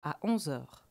à 11 heures.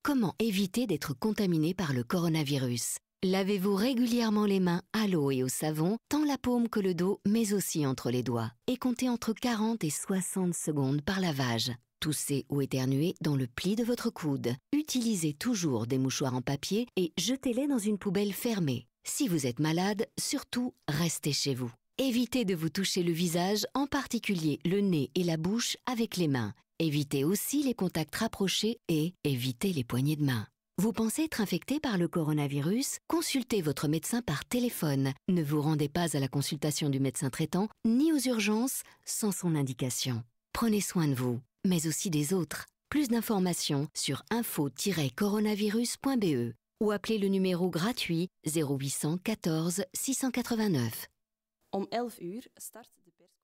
Comment éviter d'être contaminé par le coronavirus? Lavez-vous régulièrement les mains à l'eau et au savon, tant la paume que le dos, mais aussi entre les doigts. Et comptez entre 40 et 60 secondes par lavage. Toussez ou éternuez dans le pli de votre coude. Utilisez toujours des mouchoirs en papier et jetez-les dans une poubelle fermée. Si vous êtes malade, surtout, restez chez vous. Évitez de vous toucher le visage, en particulier le nez et la bouche, avec les mains. Évitez aussi les contacts rapprochés et évitez les poignées de main. Vous pensez être infecté par le coronavirus? Consultez votre médecin par téléphone. Ne vous rendez pas à la consultation du médecin traitant ni aux urgences sans son indication. Prenez soin de vous, mais aussi des autres. Plus d'informations sur info-coronavirus.be ou appelez le numéro gratuit 0800 14 689. Om 11 uur start de persconferentie.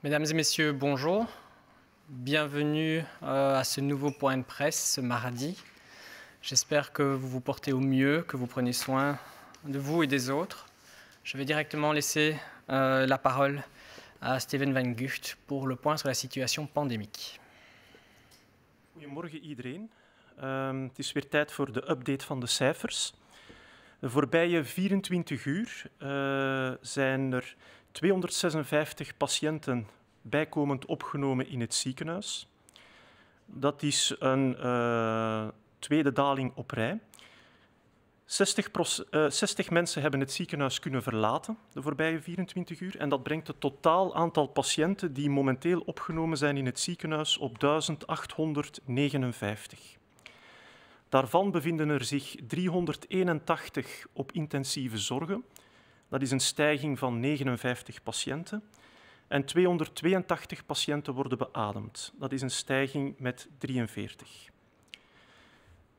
Mesdames et messieurs, bonjour. Bienvenue à ce nouveau point de presse ce mardi. J'espère que vous vous portez au mieux, que vous prenez soin de vous et des autres. Je vais directement laisser la parole à Steven Van Gucht pour le point sur la situation pandémique. Goedemorgen iedereen. Het is weer tijd voor de update van de cijfers. De voorbije 24 uur zijn er 256 patiënten bijkomend opgenomen in het ziekenhuis. Dat is een tweede daling op rij. 60 mensen hebben het ziekenhuis kunnen verlaten de voorbije 24 uur. En dat brengt het totaal aantal patiënten die momenteel opgenomen zijn in het ziekenhuis op 1859. Daarvan bevinden er zich 381 op intensieve zorgen. Dat is een stijging van 59 patiënten. En 282 patiënten worden beademd. Dat is een stijging met 43.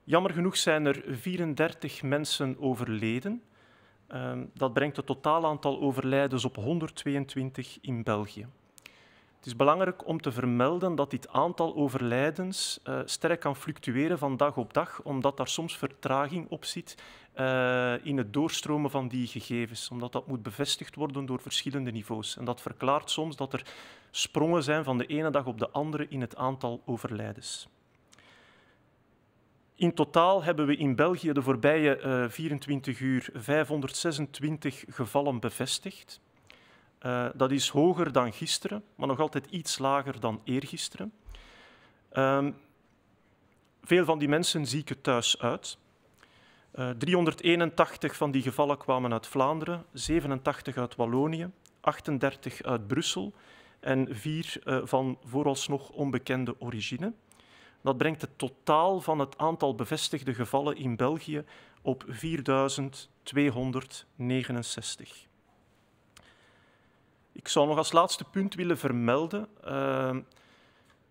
Jammer genoeg zijn er 34 mensen overleden. Dat brengt het totaal aantal overlijdens op 122 in België. Het is belangrijk om te vermelden dat dit aantal overlijdens sterk kan fluctueren van dag op dag, omdat daar soms vertraging op zit in het doorstromen van die gegevens, omdat dat moet bevestigd worden door verschillende niveaus. En dat verklaart soms dat er sprongen zijn van de ene dag op de andere in het aantal overlijdens. In totaal hebben we in België de voorbije 24 uur 526 gevallen bevestigd. Dat is hoger dan gisteren, maar nog altijd iets lager dan eergisteren. Veel van die mensen zieken thuis uit. 381 van die gevallen kwamen uit Vlaanderen, 87 uit Wallonië, 38 uit Brussel en 4 van vooralsnog onbekende origine. Dat brengt het totaal van het aantal bevestigde gevallen in België op 4269. Ik zou nog als laatste punt willen vermelden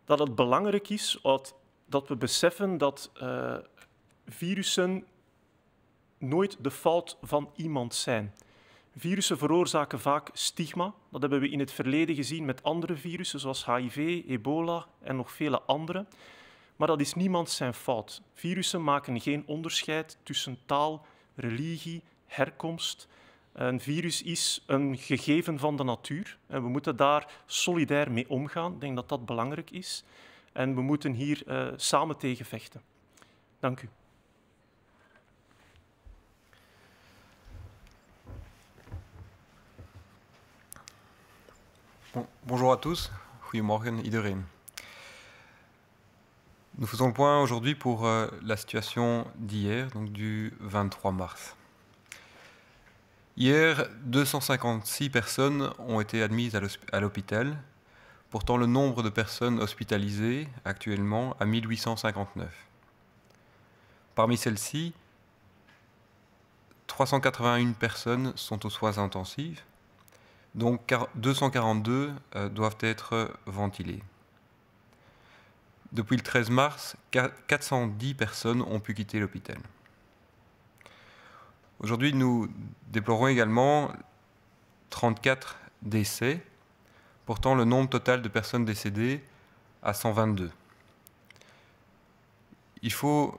dat het belangrijk is dat we beseffen dat virussen nooit de fout van iemand zijn. Virussen veroorzaken vaak stigma. Dat hebben we in het verleden gezien met andere virussen, zoals HIV, ebola en nog vele andere. Maar dat is niemand zijn fout. Virussen maken geen onderscheid tussen taal, religie, herkomst. Een virus is een gegeven van de natuur en we moeten daar solidair mee omgaan. Ik denk dat dat belangrijk is. En we moeten hier samen tegen vechten. Dank u. Bonjour à tous, goedemorgen iedereen. Nous faisons le point aujourd'hui pour la situation d'hier, donc du 23 mars. Hier, 256 personnes ont été admises à l'hôpital, portant le nombre de personnes hospitalisées actuellement à 1859. Parmi celles-ci, 381 personnes sont aux soins intensifs, donc 242 doivent être ventilées. Depuis le 13 mars, 410 personnes ont pu quitter l'hôpital. Aujourd'hui, nous déplorons également 34 décès, portant le nombre total de personnes décédées à 122. Il faut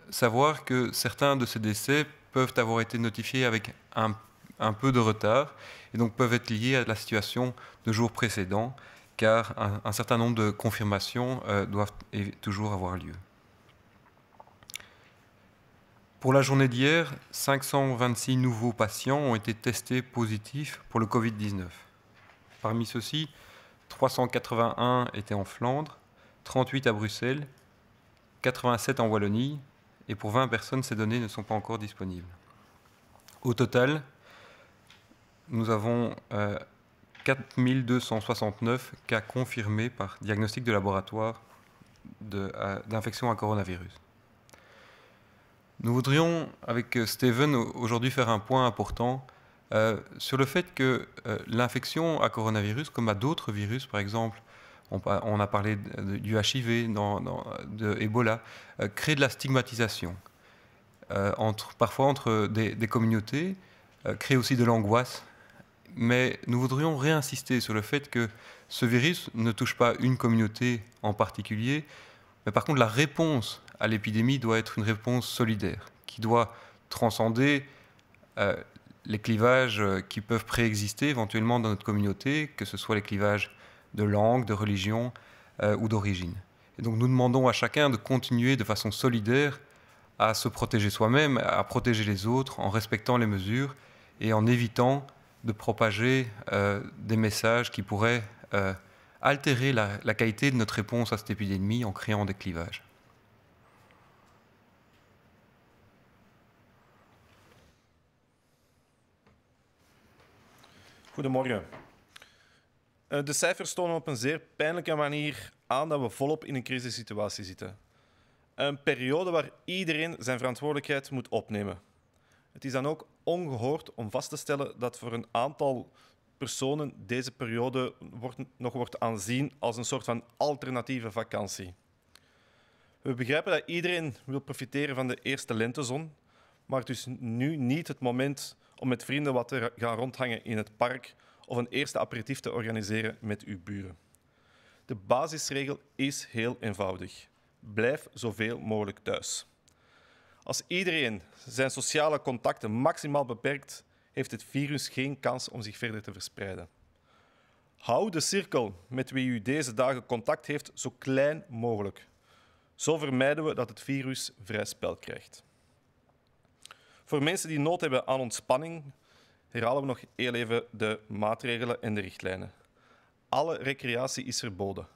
savoir que certains de ces décès peuvent avoir été notifiés avec un peu de retard et donc peuvent être liés à la situation de jours précédents, car un certain nombre de confirmations doivent toujours avoir lieu. Pour la journée d'hier, 526 nouveaux patients ont été testés positifs pour le Covid-19. Parmi ceux-ci, 381 étaient en Flandre, 38 à Bruxelles, 87 en Wallonie, et pour 20 personnes, ces données ne sont pas encore disponibles. Au total, nous avons 4269 cas confirmés par diagnostic de laboratoire d'infection à coronavirus. Nous voudrions, avec Steven, aujourd'hui faire un point important sur le fait que l'infection à coronavirus, comme à d'autres virus, par exemple, on a parlé du HIV, de Ebola, crée de la stigmatisation, parfois entre des communautés, crée aussi de l'angoisse. Mais nous voudrions réinsister sur le fait que ce virus ne touche pas une communauté en particulier, mais par contre la réponse à l'épidémie doit être une réponse solidaire, qui doit transcender les clivages qui peuvent préexister éventuellement dans notre communauté, que ce soit les clivages de langue, de religion ou d'origine. Et donc nous demandons à chacun de continuer de façon solidaire à se protéger soi-même, à protéger les autres, en respectant les mesures et en évitant de propager des messages qui pourraient altérer la qualité de notre réponse à cette épidémie en créant des clivages. Goedemorgen. De cijfers tonen op een zeer pijnlijke manier aan dat we volop in een crisissituatie zitten. Een periode waar iedereen zijn verantwoordelijkheid moet opnemen. Het is dan ook ongehoord om vast te stellen dat voor een aantal personen deze periode nog wordt aanzien als een soort van alternatieve vakantie. We begrijpen dat iedereen wil profiteren van de eerste lentezon, maar het is nu niet het moment om met vrienden wat te gaan rondhangen in het park of een eerste aperitief te organiseren met uw buren. De basisregel is heel eenvoudig. Blijf zoveel mogelijk thuis. Als iedereen zijn sociale contacten maximaal beperkt, heeft het virus geen kans om zich verder te verspreiden. Hou de cirkel met wie u deze dagen contact heeft zo klein mogelijk. Zo vermijden we dat het virus vrij spel krijgt. Voor mensen die nood hebben aan ontspanning, herhalen we nog heel even de maatregelen en de richtlijnen. Alle recreatie is verboden.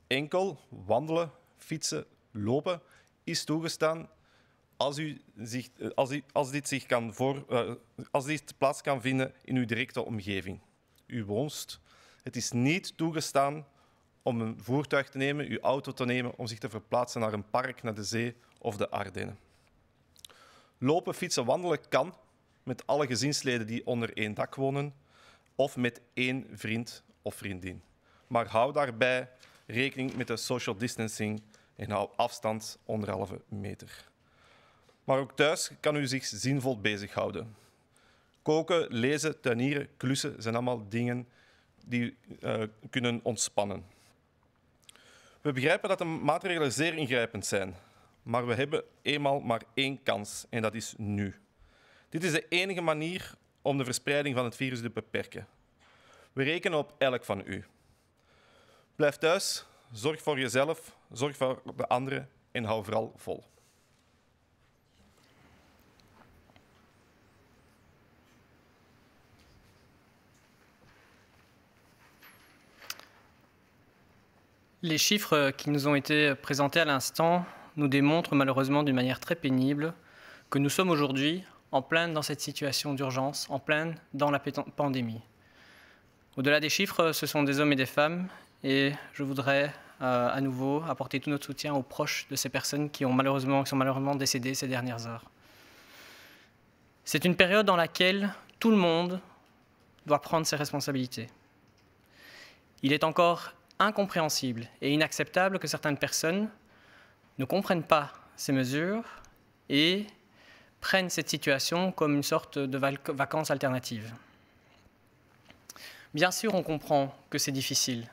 Enkel wandelen, fietsen, lopen is toegestaan als dit plaats kan vinden in uw directe omgeving. U woont. Het is niet toegestaan om een voertuig te nemen, uw auto te nemen, om zich te verplaatsen naar een park, naar de zee of de Ardennen. Lopen, fietsen, wandelen kan met alle gezinsleden die onder één dak wonen of met één vriend of vriendin. Maar hou daarbij rekening met de social distancing en hou afstand 1,5 meter. Maar ook thuis kan u zich zinvol bezighouden. Koken, lezen, tuinieren, klussen zijn allemaal dingen die kunnen ontspannen. We begrijpen dat de maatregelen zeer ingrijpend zijn, maar we hebben eenmaal maar één kans en dat is nu. Dit is de enige manier om de verspreiding van het virus te beperken. We rekenen op elk van u. Blijf thuis, zorg voor jezelf, zorg voor de anderen en hou vooral vol. Les chiffres qui nous ont été présentés à l'instant nous démontrent malheureusement d'une manière très pénible que nous sommes aujourd'hui en pleine dans cette situation d'urgence, en pleine dans la pandémie. Au-delà des chiffres, ce sont des hommes et des femmes et je voudrais à nouveau apporter tout notre soutien aux proches de ces personnes qui sont malheureusement décédées ces dernières heures. C'est une période dans laquelle tout le monde doit prendre ses responsabilités. Il est encore incompréhensible et inacceptable que certaines personnes ne comprennent pas ces mesures et prennent cette situation comme une sorte de vacances alternatives. Bien sûr, on comprend que c'est difficile.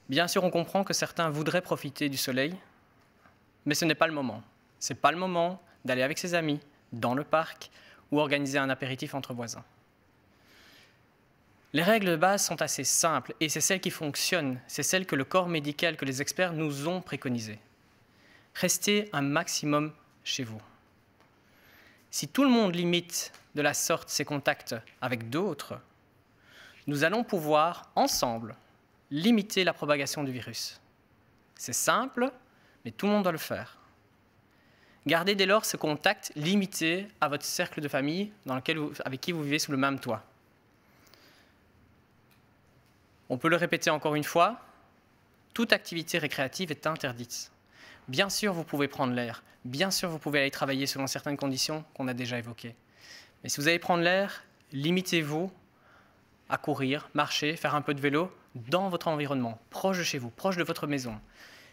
Bien sûr, on comprend que certains voudraient profiter du soleil, mais ce n'est pas le moment. Ce n'est pas le moment d'aller avec ses amis dans le parc ou organiser un apéritif entre voisins. Les règles de base sont assez simples et c'est celles qui fonctionnent, c'est celles que le corps médical, que les experts nous ont préconisées. Restez un maximum chez vous. Si tout le monde limite de la sorte ses contacts avec d'autres, nous allons pouvoir, ensemble, limiter la propagation du virus. C'est simple, mais tout le monde doit le faire. Gardez dès lors ce contact limité à votre cercle de famille avec qui vous vivez sous le même toit. On peut le répéter encore une fois, toute activité récréative est interdite. Bien sûr, vous pouvez prendre l'air. Bien sûr, vous pouvez aller travailler selon certaines conditions qu'on a déjà évoquées. Mais si vous allez prendre l'air, limitez-vous à courir, marcher, faire un peu de vélo dans votre environnement, proche de chez vous, proche de votre maison.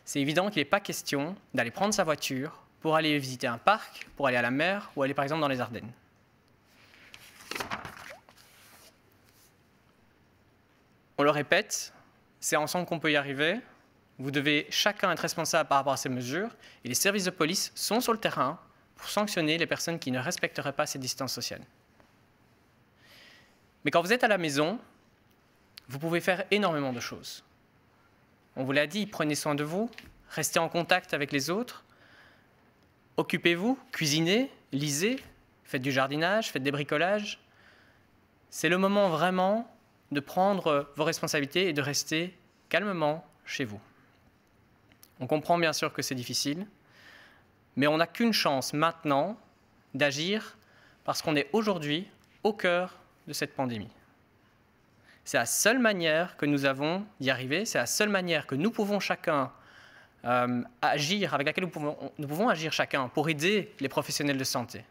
C'est évident qu'il n'est pas question d'aller prendre sa voiture pour aller visiter un parc, pour aller à la mer ou aller par exemple dans les Ardennes. On le répète, c'est ensemble qu'on peut y arriver. Vous devez chacun être responsable par rapport à ces mesures et les services de police sont sur le terrain pour sanctionner les personnes qui ne respecteraient pas ces distances sociales. Mais quand vous êtes à la maison, vous pouvez faire énormément de choses. On vous l'a dit, prenez soin de vous, restez en contact avec les autres, occupez-vous, cuisinez, lisez, faites du jardinage, faites des bricolages. C'est le moment vraiment de prendre vos responsabilités et de rester calmement chez vous. On comprend bien sûr que c'est difficile, mais on n'a qu'une chance maintenant d'agir parce qu'on est aujourd'hui au cœur de cette pandémie. C'est la seule manière que nous avons d'y arriver, c'est la seule manière que nous pouvons chacun agir, avec laquelle nous pouvons agir chacun pour aider les professionnels de santé.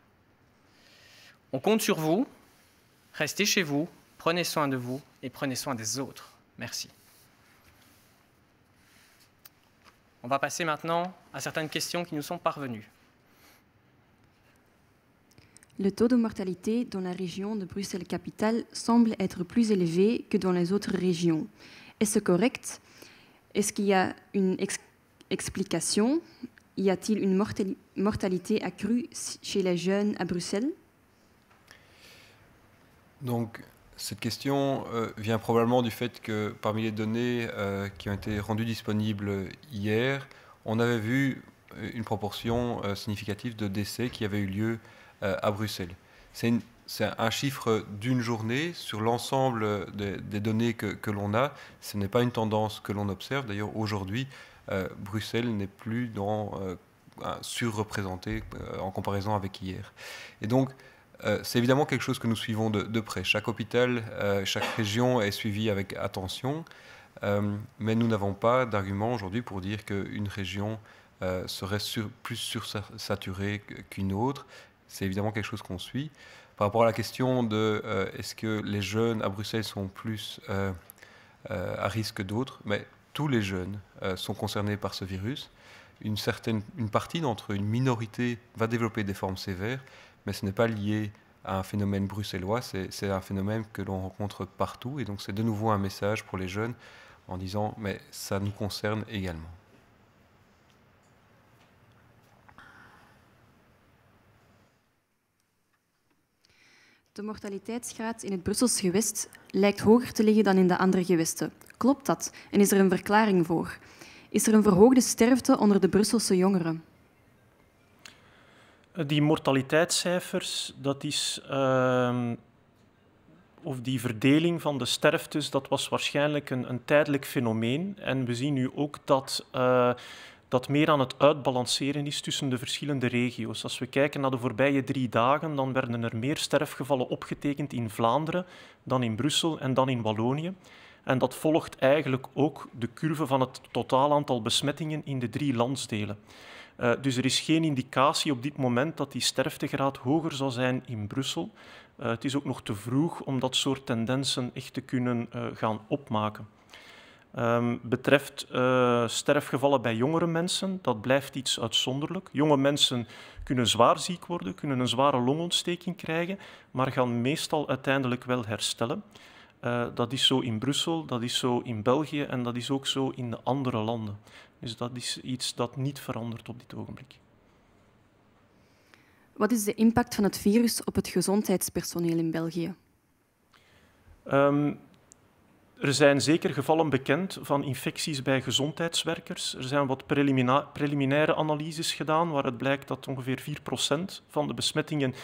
On compte sur vous, restez chez vous, prenez soin de vous et prenez soin des autres. Merci. On va passer maintenant à certaines questions qui nous sont parvenues. Le taux de mortalité dans la région de Bruxelles-Capitale semble être plus élevé que dans les autres régions. Est-ce correct? Est-ce qu'il y a une explication? Y a-t-il une mortalité accrue chez les jeunes à Bruxelles? Donc, cette question vient probablement du fait que parmi les données qui ont été rendues disponibles hier, on avait vu une proportion significative de décès qui avaient eu lieu à Bruxelles. C'est un chiffre d'une journée sur l'ensemble des données que l'on a. Ce n'est pas une tendance que l'on observe. D'ailleurs, aujourd'hui, Bruxelles n'est plus surreprésenté en comparaison avec hier. Et donc, c'est évidemment quelque chose que nous suivons de près. Chaque hôpital, chaque région est suivie avec attention, mais nous n'avons pas d'argument aujourd'hui pour dire qu'une région serait plus sursaturée qu'une autre. C'est évidemment quelque chose qu'on suit. Par rapport à la question de est-ce que les jeunes à Bruxelles sont plus à risque que d'autres, mais tous les jeunes sont concernés par ce virus. Une partie d'entre eux, une minorité, va développer des formes sévères, mais ce n'est pas lié à un phénomène bruxellois, c'est un phénomène que l'on rencontre partout. Et donc c'est de nouveau un message pour les jeunes en disant « mais ça nous concerne également ». De mortaliteitsgraad in het Brussels gewest lijkt hoger te liggen dan in de andere gewesten. Klopt dat? En is er een verklaring voor? Is er een verhoogde sterfte onder de Brusselse jongeren? Die mortaliteitscijfers, dat is, of die verdeling van de sterftes, dat was waarschijnlijk een tijdelijk fenomeen. En we zien nu ook dat meer aan het uitbalanceren is tussen de verschillende regio's. Als we kijken naar de voorbije 3 dagen, dan werden er meer sterfgevallen opgetekend in Vlaanderen dan in Brussel en dan in Wallonië. En dat volgt eigenlijk ook de curve van het totaal aantal besmettingen in de 3 landsdelen. Dus er is geen indicatie op dit moment dat die sterftegraad hoger zal zijn in Brussel. Het is ook nog te vroeg om dat soort tendensen echt te kunnen gaan opmaken. Betreft sterfgevallen bij jongere mensen, dat blijft iets uitzonderlijk. Jonge mensen kunnen zwaar ziek worden, kunnen een zware longontsteking krijgen, maar gaan meestal uiteindelijk wel herstellen. Dat is zo in Brussel, dat is zo in België en dat is ook zo in de andere landen. Dus dat is iets dat niet verandert op dit ogenblik. Wat is de impact van het virus op het gezondheidspersoneel in België? Er zijn zeker gevallen bekend van infecties bij gezondheidswerkers. Er zijn wat preliminaire analyses gedaan waaruit blijkt dat ongeveer 4% van de besmettingen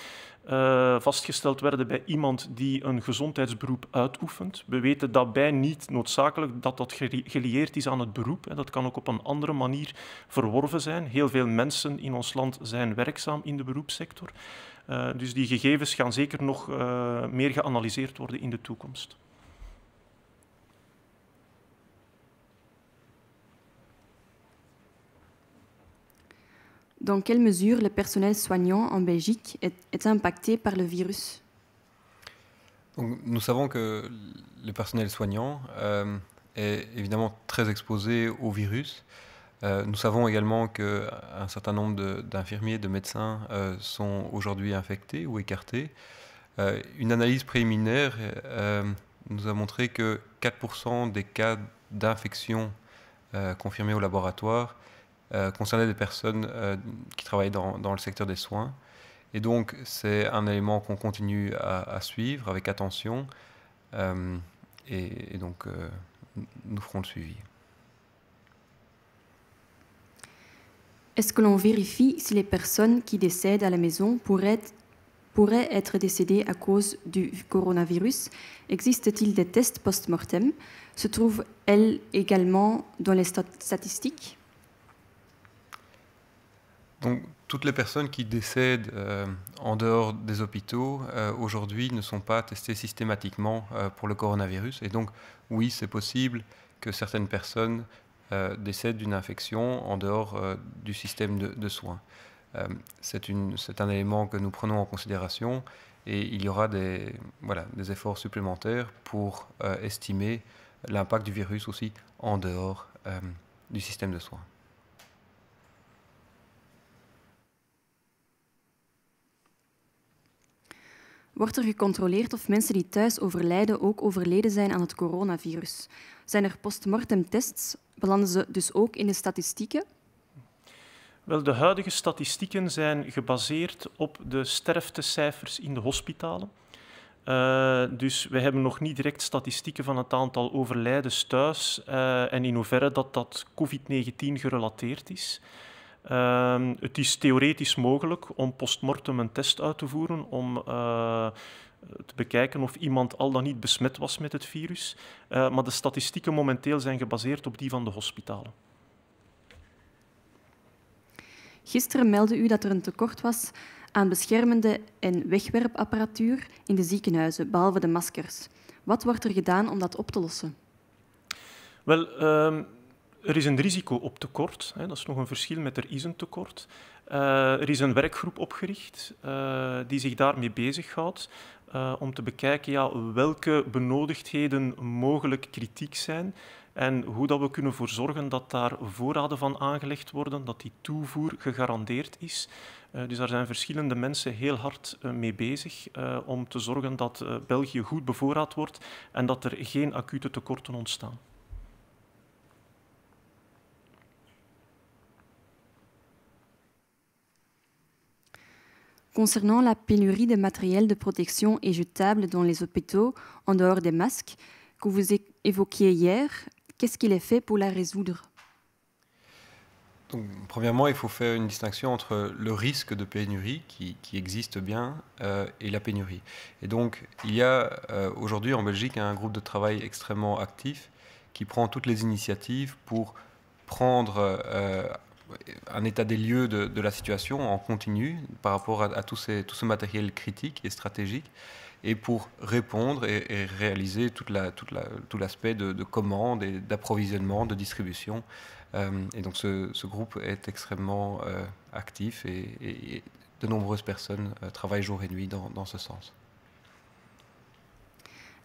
vastgesteld werden bij iemand die een gezondheidsberoep uitoefent. We weten daarbij niet noodzakelijk dat dat gelieerd is aan het beroep. Dat kan ook op een andere manier verworven zijn. Heel veel mensen in ons land zijn werkzaam in de beroepssector. Dus die gegevens gaan zeker nog meer geanalyseerd worden in de toekomst. Dans quelle mesure le personnel soignant en Belgique est impacté par le virus? Donc, nous savons que le personnel soignant est évidemment très exposé au virus. Nous savons également qu'un certain nombre d'infirmiers, de médecins sont aujourd'hui infectés ou écartés. Une analyse préliminaire nous a montré que 4% des cas d'infection confirmés au laboratoire concernaient des personnes qui travaillent dans le secteur des soins. Et donc, c'est un élément qu'on continue à suivre avec attention. Et donc, nous ferons le suivi. Est-ce que l'on vérifie si les personnes qui décèdent à la maison pourraient être décédées à cause du coronavirus? Existe-t-il des tests post-mortem? Se trouvent-elles également dans les statistiques? Donc, toutes les personnes qui décèdent en dehors des hôpitaux aujourd'hui ne sont pas testées systématiquement pour le coronavirus. Et donc, oui, c'est possible que certaines personnes décèdent d'une infection en dehors du système de soins. C'est un élément que nous prenons en considération et il y aura des efforts supplémentaires pour estimer l'impact du virus aussi en dehors du système de soins. Wordt er gecontroleerd of mensen die thuis overlijden ook overleden zijn aan het coronavirus? Zijn er postmortem tests? Belanden ze dus ook in de statistieken? Wel, de huidige statistieken zijn gebaseerd op de sterftecijfers in de hospitalen. Dus we hebben nog niet direct statistieken van het aantal overlijdens thuis en in hoeverre dat COVID-19 gerelateerd is. Het is theoretisch mogelijk om postmortem een test uit te voeren om te bekijken of iemand al dan niet besmet was met het virus. Maar de statistieken momenteel zijn gebaseerd op die van de hospitalen. Gisteren meldde u dat er een tekort was aan beschermende en wegwerpapparatuur in de ziekenhuizen, behalve de maskers. Wat wordt er gedaan om dat op te lossen? Wel, er is een risico op tekort. Dat is nog een verschil met er is een tekort. Er is een werkgroep opgericht die zich daarmee bezighoudt om te bekijken welke benodigdheden mogelijk kritiek zijn en hoe dat we kunnen voor zorgen dat daar voorraden van aangelegd worden, dat die toevoer gegarandeerd is. Dus daar zijn verschillende mensen heel hard mee bezig om te zorgen dat België goed bevoorraad wordt en dat er geen acute tekorten ontstaan. Concernant la pénurie de matériel de protection et jetable dans les hôpitaux, en dehors des masques, que vous évoquiez hier, qu'est-ce qu'il est fait pour la résoudre? Donc, premièrement, il faut faire une distinction entre le risque de pénurie, qui existe bien, et la pénurie. Et donc, il y a aujourd'hui en Belgique un groupe de travail extrêmement actif qui prend toutes les initiatives pour prendre un état des lieux de la situation en continu par rapport à tout ce matériel critique et stratégique, et pour répondre et réaliser tout l'aspect de commande et d'approvisionnement, de distribution. Et donc ce groupe est extrêmement actif et de nombreuses personnes travaillent jour et nuit dans ce sens.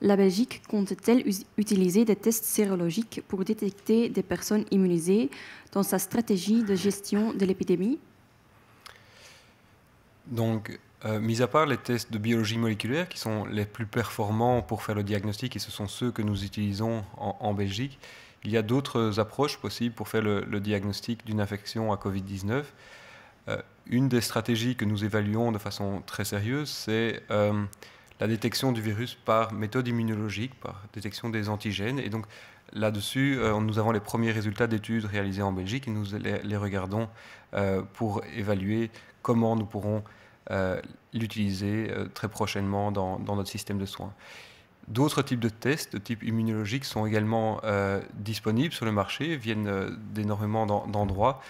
La Belgique compte-t-elle utiliser des tests sérologiques pour détecter des personnes immunisées dans sa stratégie de gestion de l'épidémie? Donc, mis à part les tests de biologie moléculaire qui sont les plus performants pour faire le diagnostic, et ce sont ceux que nous utilisons en Belgique, il y a d'autres approches possibles pour faire le diagnostic d'une infection à Covid-19. Une des stratégies que nous évaluons de façon très sérieuse, c'est la détection du virus par méthode immunologique, par détection des antigènes. Et donc là-dessus, nous avons les premiers résultats d'études réalisées en Belgique et nous les regardons pour évaluer comment nous pourrons l'utiliser très prochainement dans notre système de soins. D'autres types de tests de type immunologique sont également disponibles sur le marché, viennent d'énormément d'endroits.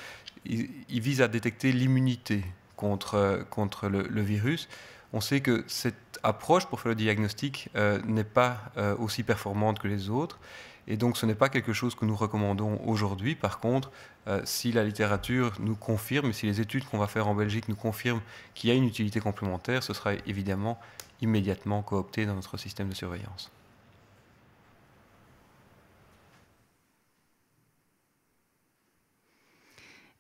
Ils visent à détecter l'immunité contre le virus. On sait que cette approche pour faire le diagnostic n'est pas aussi performante que les autres. Et donc ce n'est pas quelque chose que nous recommandons aujourd'hui. Par contre, si la littérature nous confirme, si les études qu'on va faire en Belgique nous confirment qu'il y a une utilité complémentaire, ce sera évidemment immédiatement coopté dans notre système de surveillance.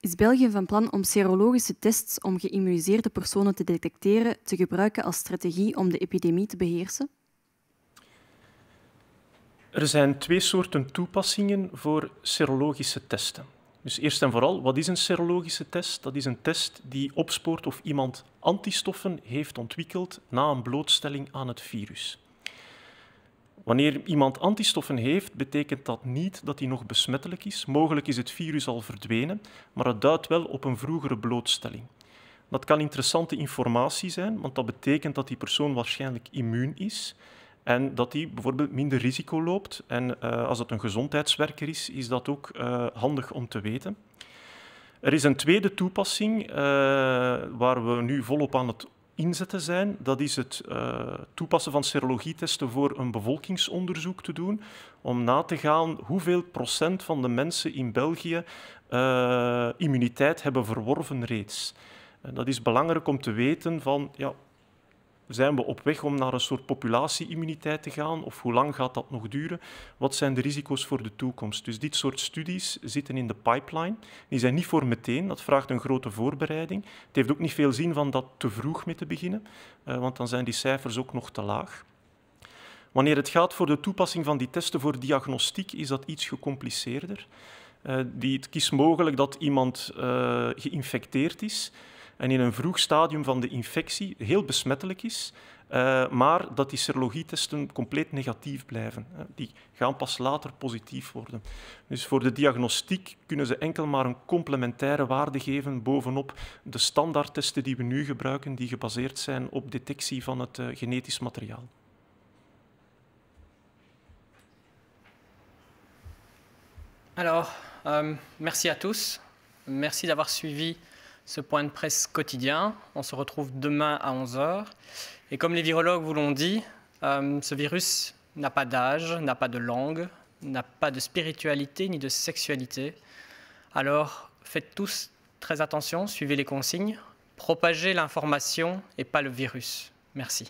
Is België van plan om serologische tests om geïmmuniseerde personen te detecteren te gebruiken als strategie om de epidemie te beheersen? Er zijn twee soorten toepassingen voor serologische testen. Dus eerst en vooral, wat is een serologische test? Dat is een test die opspoort of iemand antistoffen heeft ontwikkeld na een blootstelling aan het virus. Wanneer iemand antistoffen heeft, betekent dat niet dat hij nog besmettelijk is. Mogelijk is het virus al verdwenen, maar het duidt wel op een vroegere blootstelling. Dat kan interessante informatie zijn, want dat betekent dat die persoon waarschijnlijk immuun is en dat hij bijvoorbeeld minder risico loopt. En als het een gezondheidswerker is, is dat ook handig om te weten. Er is een tweede toepassing waar we nu volop aan het inzetten zijn. Dat is het toepassen van serologietesten voor een bevolkingsonderzoek te doen, om na te gaan hoeveel procent van de mensen in België immuniteit hebben verworven reeds. Dat is belangrijk om te weten van, ja, zijn we op weg om naar een soort populatie-immuniteit te gaan? Of hoe lang gaat dat nog duren? Wat zijn de risico's voor de toekomst? Dus dit soort studies zitten in de pipeline. Die zijn niet voor meteen, dat vraagt een grote voorbereiding. Het heeft ook niet veel zin van dat te vroeg mee te beginnen, want dan zijn die cijfers ook nog te laag. Wanneer het gaat voor de toepassing van die testen voor diagnostiek, is dat iets gecompliceerder. Het is mogelijk dat iemand geïnfecteerd is en in een vroeg stadium van de infectie heel besmettelijk is, maar dat die serologietesten compleet negatief blijven. Die gaan pas later positief worden. Dus voor de diagnostiek kunnen ze enkel maar een complementaire waarde geven bovenop de standaardtesten die we nu gebruiken, die gebaseerd zijn op detectie van het genetisch materiaal. Alors, merci à tous. Merci d'avoir suivi ce point de presse quotidien. On se retrouve demain à 11 h. Et comme les virologues vous l'ont dit, ce virus n'a pas d'âge, n'a pas de langue, n'a pas de spiritualité ni de sexualité. Alors, faites tous très attention, suivez les consignes, propagez l'information et pas le virus. Merci.